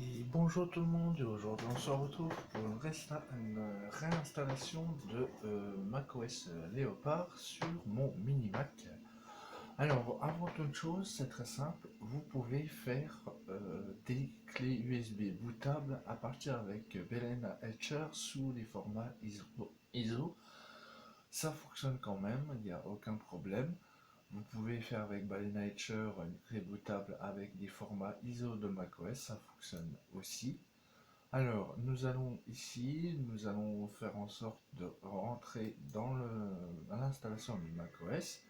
Et bonjour tout le monde, et aujourd'hui on se retrouve pour une réinstallation de macOS Léopard sur mon mini Mac. Alors avant toute chose, c'est très simple, vous pouvez faire des clés USB bootables à partir avec Belen Etcher sous les formats ISO. Ça fonctionne quand même, il n'y a aucun problème. Vous pouvez faire avec Balena Etcher une clé bootable avec des formats ISO de macOS, ça fonctionne aussi. Alors, nous allons faire en sorte de rentrer dans l'installation du macOS.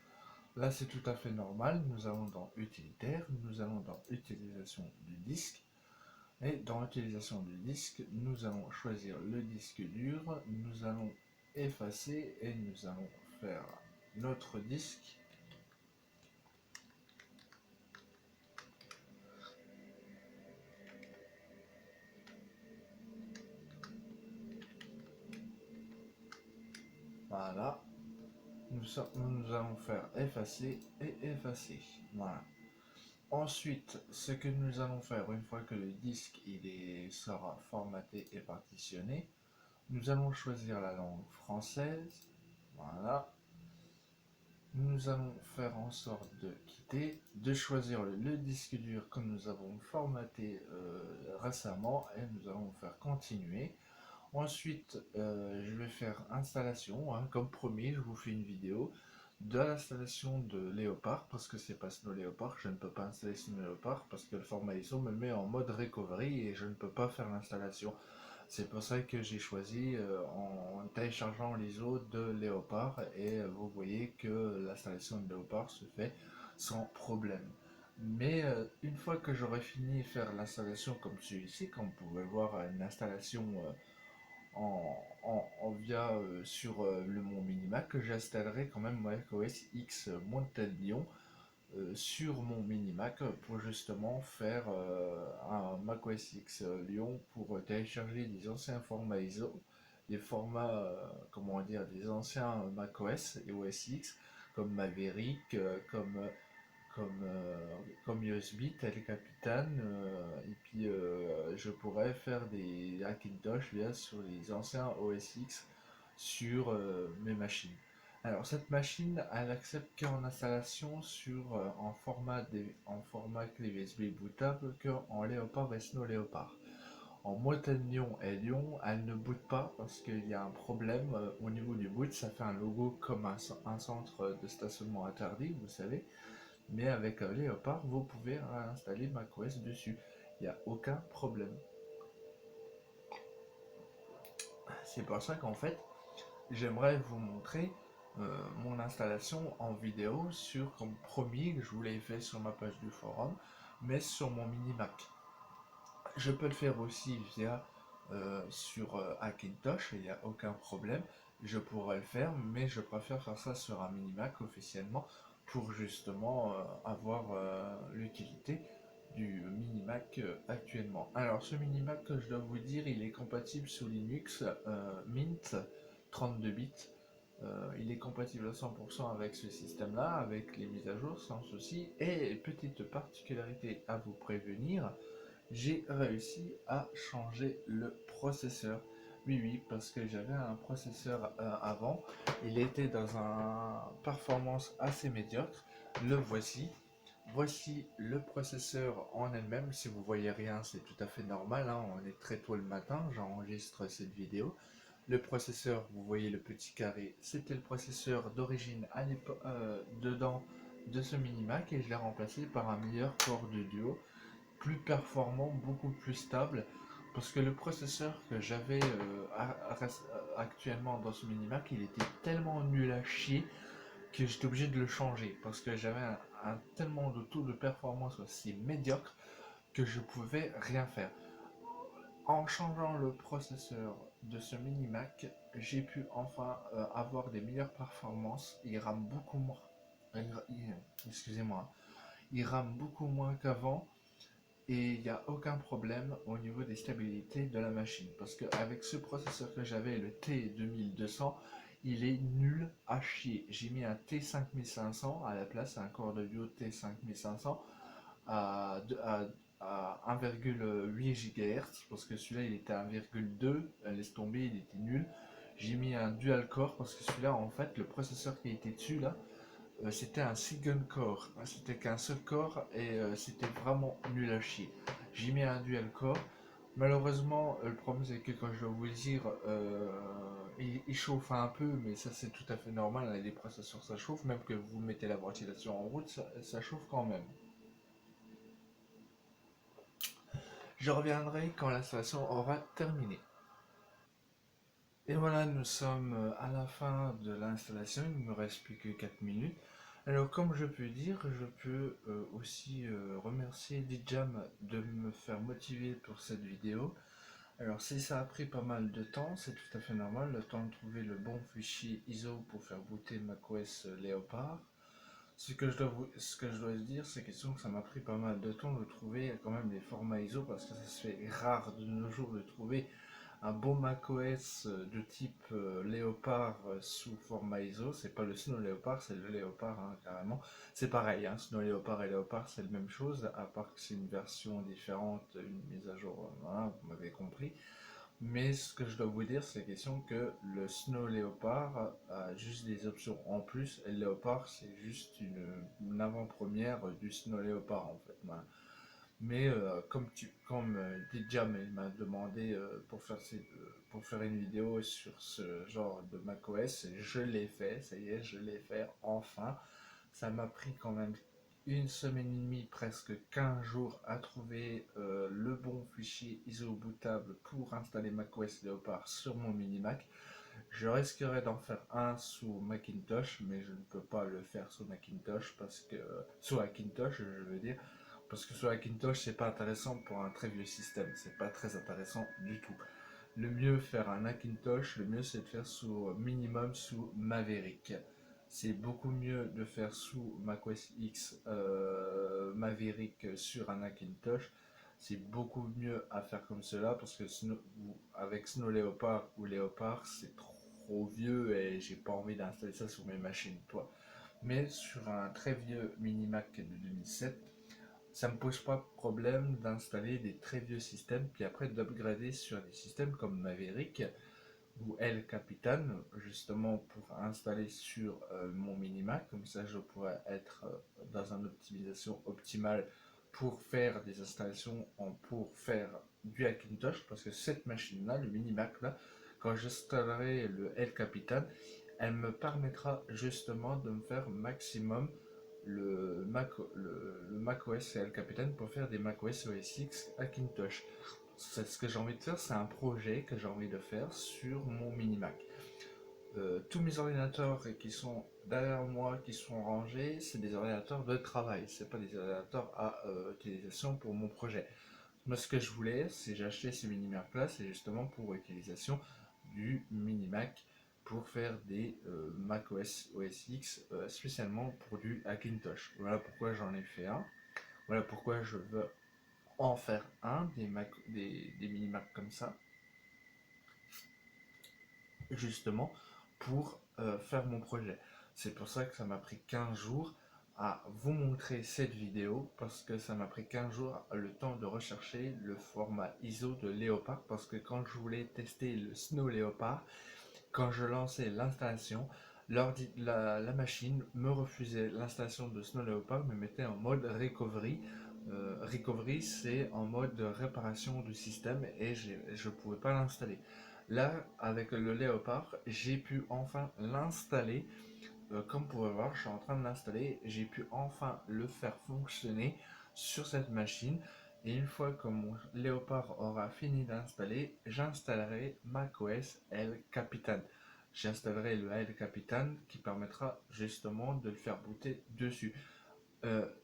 Là, c'est tout à fait normal. Nous allons dans Utilitaire, nous allons dans Utilisation du disque. Et dans Utilisation du disque, nous allons choisir le disque dur, nous allons effacer et nous allons faire notre disque. Voilà. Nous allons faire effacer et effacer. Voilà. Ensuite, ce que nous allons faire, une fois que le disque sera formaté et partitionné, nous allons choisir la langue française. Voilà. Nous allons faire en sorte de choisir le disque dur que nous avons formaté récemment et nous allons faire continuer. Ensuite, je vais faire installation, hein. Comme promis, je vous fais une vidéo de l'installation de Léopard, parce que c'est pas Snow Léopard, je ne peux pas installer Snow Léopard, parce que le format ISO me met en mode recovery et je ne peux pas faire l'installation. C'est pour ça que j'ai choisi en téléchargeant l'ISO de Léopard, et vous voyez que l'installation de Léopard se fait sans problème. Mais une fois que j'aurai fini de faire l'installation comme celui-ci, comme vous pouvez voir, une installation via sur mon Minimac, que j'installerai quand même macOS X Mountain Lion sur mon Minimac pour justement faire un macOS X Lion pour télécharger des anciens formats ISO, des formats, comment dire, des anciens macOS et OS X comme Maverick, comme, euh, comme USB, tel Capitaine, et puis je pourrais faire des Hackintosh via sur les anciens OS X sur mes machines. Alors cette machine, elle accepte qu'en installation en format clé USB bootable qu'en Léopard et Snow Léopard. En Mountain Lion et Lion, elle ne boot pas parce qu'il y a un problème au niveau du boot. Ça fait un logo comme un centre de stationnement interdit, vous savez. Mais avec Léopard, vous pouvez installer macOS dessus. Il n'y a aucun problème. C'est pour ça qu'en fait, j'aimerais vous montrer mon installation en vidéo sur, comme promis, que je vous l'ai fait sur ma page du forum, mais sur mon mini Mac. Je peux le faire aussi via sur Hackintosh, il n'y a aucun problème. Je pourrais le faire, mais je préfère faire ça sur un mini Mac officiellement pour justement avoir l'utilité du mini Mac actuellement. Alors ce mini Mac, je dois vous dire, il est compatible sous Linux Mint 32 bits. Il est compatible à 100% avec ce système-là, avec les mises à jour sans souci. Et petite particularité à vous prévenir, j'ai réussi à changer le processeur. Oui, oui, parce que j'avais un processeur avant, il était dans un performance assez médiocre. Le voici. Voici le processeur en elle-même. Si vous voyez rien, c'est tout à fait normal, hein. On est très tôt le matin, j'enregistre cette vidéo. Le processeur, vous voyez le petit carré, c'était le processeur d'origine dedans de ce mini Mac, et je l'ai remplacé par un meilleur corps de duo, plus performant, beaucoup plus stable, parce que le processeur que j'avais actuellement dans ce mini Mac, il était tellement nul à chier que j'étais obligé de le changer, parce que j'avais un tellement de taux de performance aussi médiocre que je pouvais rien faire. En changeant le processeur de ce mini Mac, j'ai pu enfin avoir des meilleures performances. Il rame beaucoup moins. Excusez-moi. Il rame beaucoup moins qu'avant, et il n'y a aucun problème au niveau des stabilités de la machine. Parce qu'avec ce processeur que j'avais, le T2200, il est nul à chier. J'ai mis un T5500 à la place, un corps de duo T5500 à, à 1,8 GHz parce que celui-là il était à 1,2, laisse tomber, il était nul. J'ai mis un dual core parce que celui-là en fait le processeur qui était dessus là, c'était un single core, c'était qu'un seul corps et c'était vraiment nul à chier. J'ai mis un dual core. Malheureusement, le problème c'est que quand je dois vous dire, il chauffe un peu, mais ça c'est tout à fait normal, avec les processeurs ça chauffe, même que vous mettez la ventilation en route, ça chauffe quand même. Je reviendrai quand l'installation aura terminé. Et voilà, nous sommes à la fin de l'installation, il ne me reste plus que 4 minutes. Alors comme je peux dire, je peux aussi remercier DJam de me faire motiver pour cette vidéo. Alors si ça a pris pas mal de temps, c'est tout à fait normal, le temps de trouver le bon fichier ISO pour faire booter macOS Leopard. Ce que je dois dire, c'est que ça m'a pris pas mal de temps de trouver quand même les formats ISO parce que ça se fait rare de nos jours de trouver un bon macOS de type Léopard sous format ISO. C'est pas le Snow Léopard, c'est le Léopard carrément. C'est pareil, Snow Léopard et Léopard c'est la même chose, à part que c'est une version différente, une mise à jour, voilà, vous m'avez compris. Mais ce que je dois vous dire, c'est question que le Snow Leopard a juste des options en plus, et le Leopard c'est juste une avant-première du Snow Leopard en fait. Voilà. Mais comme Didjam m'a demandé pour faire une vidéo sur ce genre de macOS, je l'ai fait, ça y est, je l'ai fait enfin. Ça m'a pris quand même une semaine et demie, presque 15 jours à trouver le bon fichier ISO bootable pour installer macOS Leopard sur mon mini Mac. Je risquerais d'en faire un sous Macintosh, mais je ne peux pas le faire sous Macintosh parce que sous Macintosh, je veux dire, parce que sur Macintosh c'est pas intéressant pour un très vieux système, c'est pas très intéressant du tout. Le mieux faire un Macintosh, le mieux c'est de faire sous minimum sous Maverick. C'est beaucoup mieux de faire sous macOS X Maverick sur un Macintosh. C'est beaucoup mieux à faire comme cela parce que avec Snow Leopard ou Leopard c'est trop vieux et j'ai pas envie d'installer ça sur mes machines, toi. Mais sur un très vieux mini Mac de 2007, ça me pose pas de problème d'installer des très vieux systèmes puis après d'upgrader sur des systèmes comme Maverick ou El Capitan justement pour installer sur mon mini Mac, comme ça je pourrais être dans une optimisation optimale pour faire des installations pour faire du Hackintosh parce que cette machine là, le mini Mac là, quand j'installerai le El Capitan, elle me permettra justement de me faire maximum le Mac OS et El Capitan pour faire des Mac OS OS X Hackintosh. Ce que j'ai envie de faire, c'est un projet que j'ai envie de faire sur mon mini Mac. Tous mes ordinateurs qui sont derrière moi, qui sont rangés, c'est des ordinateurs de travail, c'est pas des ordinateurs à utilisation pour mon projet. Moi, ce que je voulais, c'est j'ai acheté ce mini Mac là, c'est justement pour l'utilisation du mini Mac pour faire des Mac OS OS X spécialement pour du Hackintosh. Voilà pourquoi j'en ai fait un. Voilà pourquoi je veux en faire un des mini Mac comme ça, justement pour faire mon projet. C'est pour ça que ça m'a pris 15 jours à vous montrer cette vidéo parce que ça m'a pris 15 jours le temps de rechercher le format ISO de Léopard parce que quand je voulais tester le Snow Léopard, quand je lançais l'installation, la machine me refusait l'installation de Snow Leopard, me mettait en mode recovery. Recovery, c'est en mode de réparation du système et je ne pouvais pas l'installer. Là, avec le Leopard, j'ai pu enfin l'installer. Comme vous pouvez voir, je suis en train de l'installer. J'ai pu enfin le faire fonctionner sur cette machine. Et une fois que mon Léopard aura fini d'installer, j'installerai macOS El Capitan. J'installerai le El Capitan qui permettra justement de le faire booter dessus.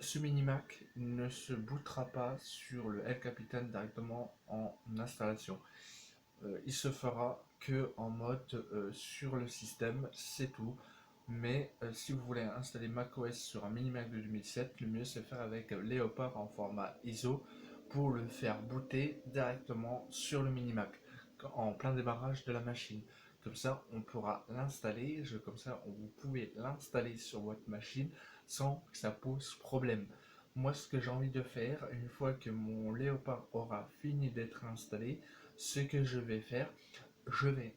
Ce mini Mac ne se bootera pas sur le El Capitan directement en installation. Il se fera que en mode sur le système, c'est tout. Mais si vous voulez installer macOS sur un mini Mac de 2007, le mieux c'est faire avec Leopard en format ISO pour le faire booter directement sur le mini Mac en plein démarrage de la machine. Comme ça, on pourra l'installer. Comme ça, vous pouvez l'installer sur votre machine sans que ça pose problème. moi ce que j'ai envie de faire, une fois que mon Léopard aura fini d'être installé, ce que je vais faire, je vais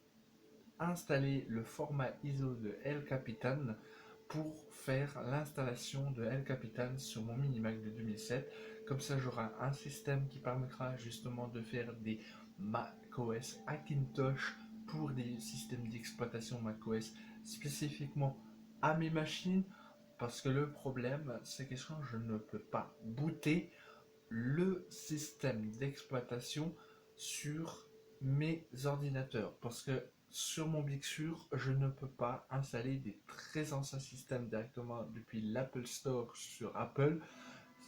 installer le format ISO de El Capitan pour faire l'installation de El Capitan sur mon mini Mac de 2007. Comme ça, j'aurai un système qui permettra justement de faire des macOS Hackintosh pour des systèmes d'exploitation macOS spécifiquement à mes machines. Parce que le problème, c'est que je ne peux pas booter le système d'exploitation sur mes ordinateurs. Parce que sur mon Big Sur, je ne peux pas installer des très anciens systèmes directement depuis l'Apple Store sur Apple.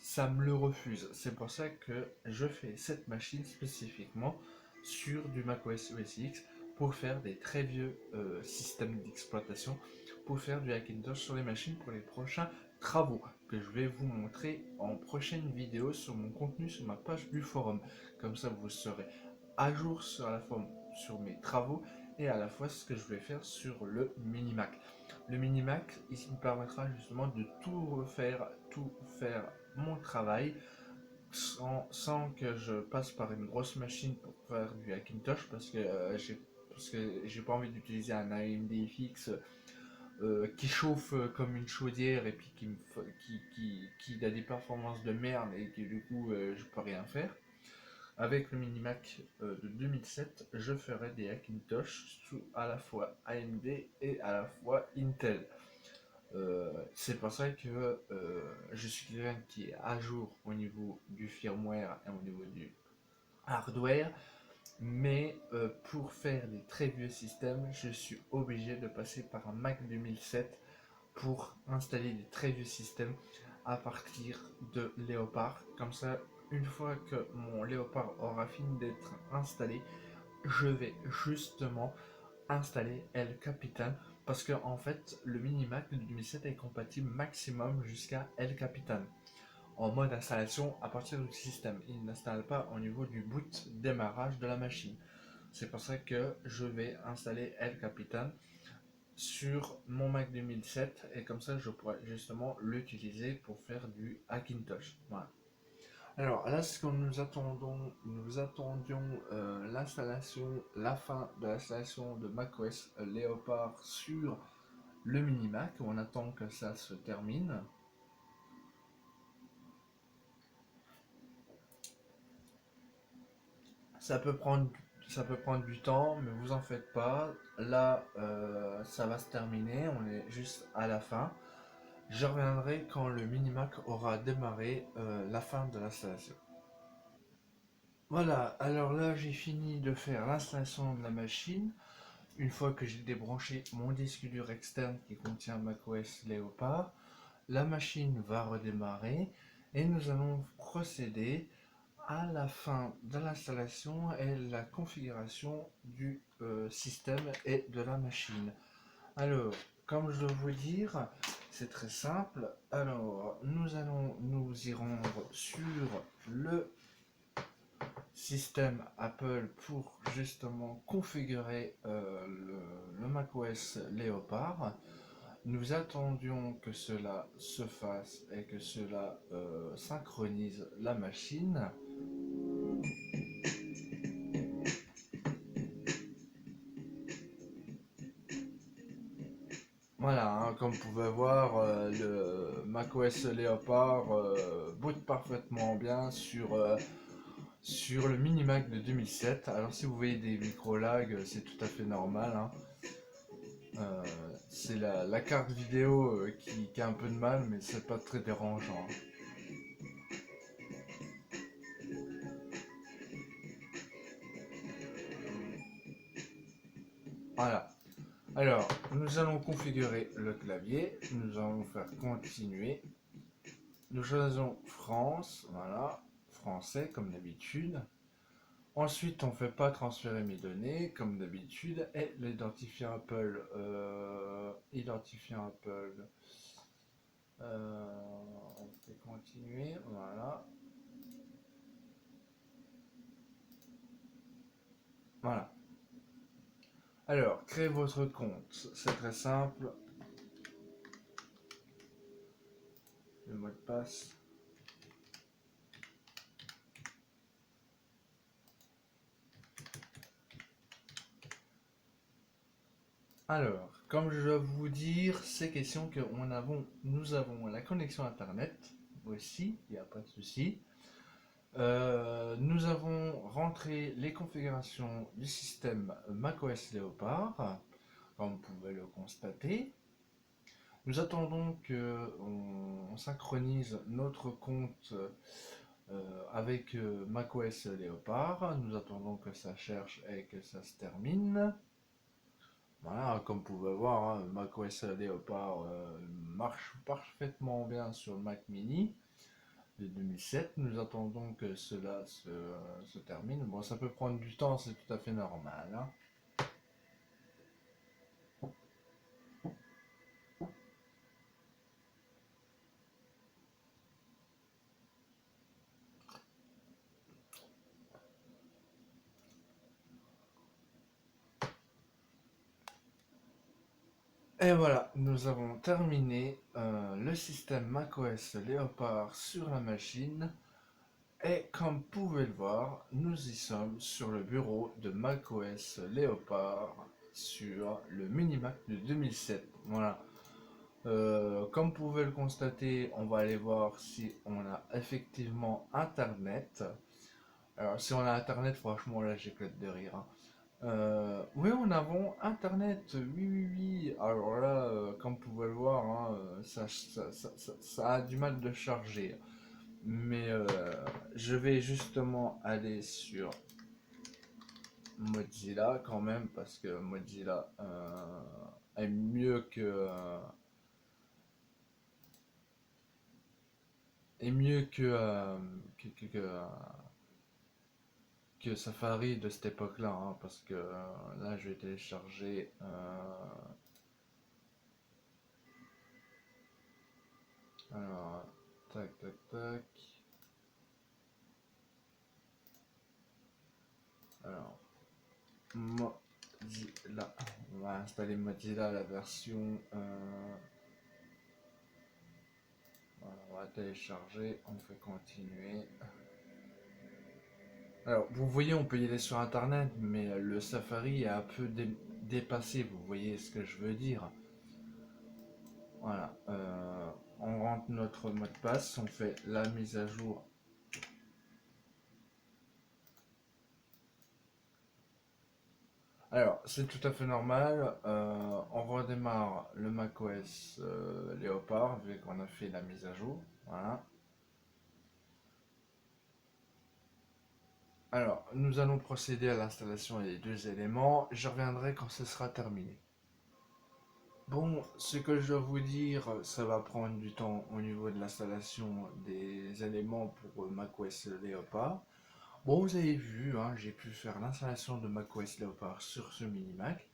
Ça me le refuse. C'est pour ça que je fais cette machine spécifiquement sur du macOS OS X pour faire des très vieux systèmes d'exploitation, pour faire du Hackintosh sur les machines pour les prochains travaux que je vais vous montrer en prochaine vidéo sur mon contenu sur ma page du forum. Comme ça, vous serez à jour sur la forme sur mes travaux et à la fois ce que je vais faire sur le mini Mac. Le mini Mac, il me permettra justement de tout refaire, tout faire mon travail sans que je passe par une grosse machine pour faire du Hackintosh parce que j'ai pas envie d'utiliser un AMD fixe qui chauffe comme une chaudière et puis qui a des performances de merde et que du coup je peux rien faire. Avec le mini Mac de 2007, je ferai des Hackintosh sous à la fois AMD et à la fois Intel. C'est pour ça que je suis quelqu'un qui est à jour au niveau du firmware et au niveau du hardware, mais pour faire des très vieux systèmes, je suis obligé de passer par un Mac 2007 pour installer des très vieux systèmes à partir de Léopard. Comme ça, une fois que mon Léopard aura fini d'être installé, je vais justement installer El Capitan parce que en fait le mini Mac de 2007 est compatible maximum jusqu'à El Capitan en mode installation à partir du système. Il n'installe pas au niveau du boot démarrage de la machine. C'est pour ça que je vais installer El Capitan sur mon Mac 2007 et comme ça je pourrais justement l'utiliser pour faire du Hackintosh. Voilà. Alors là, ce que nous attendions l'installation, la fin de l'installation de macOS Leopard sur le mini Mac. On attend que ça se termine. Ça peut prendre, ça peut prendre du temps, mais vous en faites pas. Là, ça va se terminer. On est juste à la fin. Je reviendrai quand le mini Mac aura démarré la fin de l'installation. Voilà, alors là j'ai fini de faire l'installation de la machine. Une fois que j'ai débranché mon disque dur externe qui contient macOS Leopard, la machine va redémarrer et nous allons procéder à la fin de l'installation et la configuration du système et de la machine. Alors, comme je dois vous dire, c'est très simple. Alors, nous y rendre sur le système Apple pour justement configurer le macOS Leopard. Nous attendions que cela se fasse et que cela synchronise la machine. Voilà, hein, comme vous pouvez voir, le macOS Leopard boot parfaitement bien sur le mini Mac de 2007. Alors si vous voyez des micro lags, c'est tout à fait normal, hein. Euh, c'est la carte vidéo qui a un peu de mal, mais c'est pas très dérangeant, hein. Voilà. Alors, nous allons configurer le clavier. Nous allons faire continuer. Nous choisissons France. Voilà. Français, comme d'habitude. Ensuite, on ne fait pas transférer mes données, comme d'habitude. Et l'identifiant Apple. Identifiant Apple. On fait continuer. Voilà. Voilà. Alors, créez votre compte. C'est très simple. Le mot de passe. Alors, comme je dois vous dire, c'est question que nous avons la connexion Internet aussi, il n'y a pas de souci. Nous avons rentré les configurations du système macOS Leopard, comme vous pouvez le constater. Nous attendons que on synchronise notre compte avec macOS Leopard. Nous attendons que ça cherche et que ça se termine. Voilà, comme vous pouvez voir, hein, macOS Leopard marche parfaitement bien sur le Mac Mini de 2007. Nous attendons que cela se termine. Bon, ça peut prendre du temps, c'est tout à fait normal, hein. Et voilà, nous avons terminé le système macOS Leopard sur la machine. Et comme vous pouvez le voir, nous y sommes sur le bureau de macOS Leopard sur le Minimac de 2007. Voilà. Comme vous pouvez le constater, on va aller voir si on a effectivement Internet. Alors, si on a Internet, franchement, là, j'éclate de rire, hein. Oui, on avons Internet, oui, oui, oui. Alors là, comme vous pouvez le voir, hein, ça a du mal de charger. Mais je vais justement aller sur Mozilla quand même, parce que Mozilla est mieux est mieux que Safari de cette époque-là, hein, parce que là, je vais télécharger. Alors, tac, tac, tac. Alors, Mozilla. On va installer Mozilla, la version. Voilà, on va télécharger, on fait continuer. Alors, vous voyez, on peut y aller sur Internet, mais le Safari est un peu dépassé, vous voyez ce que je veux dire. Voilà, on rentre notre mot de passe, on fait la mise à jour. Alors, c'est tout à fait normal, on redémarre le macOS Leopard, vu qu'on a fait la mise à jour. Voilà. Alors, nous allons procéder à l'installation des deux éléments, je reviendrai quand ce sera terminé. Bon, ce que je dois vous dire, ça va prendre du temps au niveau de l'installation des éléments pour macOS Leopard. Bon, vous avez vu, hein, j'ai pu faire l'installation de macOS Leopard sur ce mini-Mac.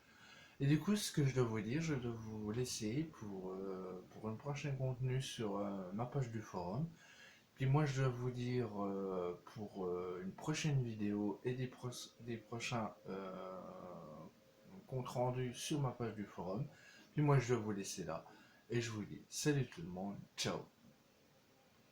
Et du coup, ce que je dois vous dire, je dois vous laisser pour un prochain contenu sur ma page du forum. Puis moi, je dois vous dire pour une prochaine vidéo et des prochains comptes rendus sur ma page du forum. Puis moi, je dois vous laisser là. Et je vous dis salut tout le monde, ciao.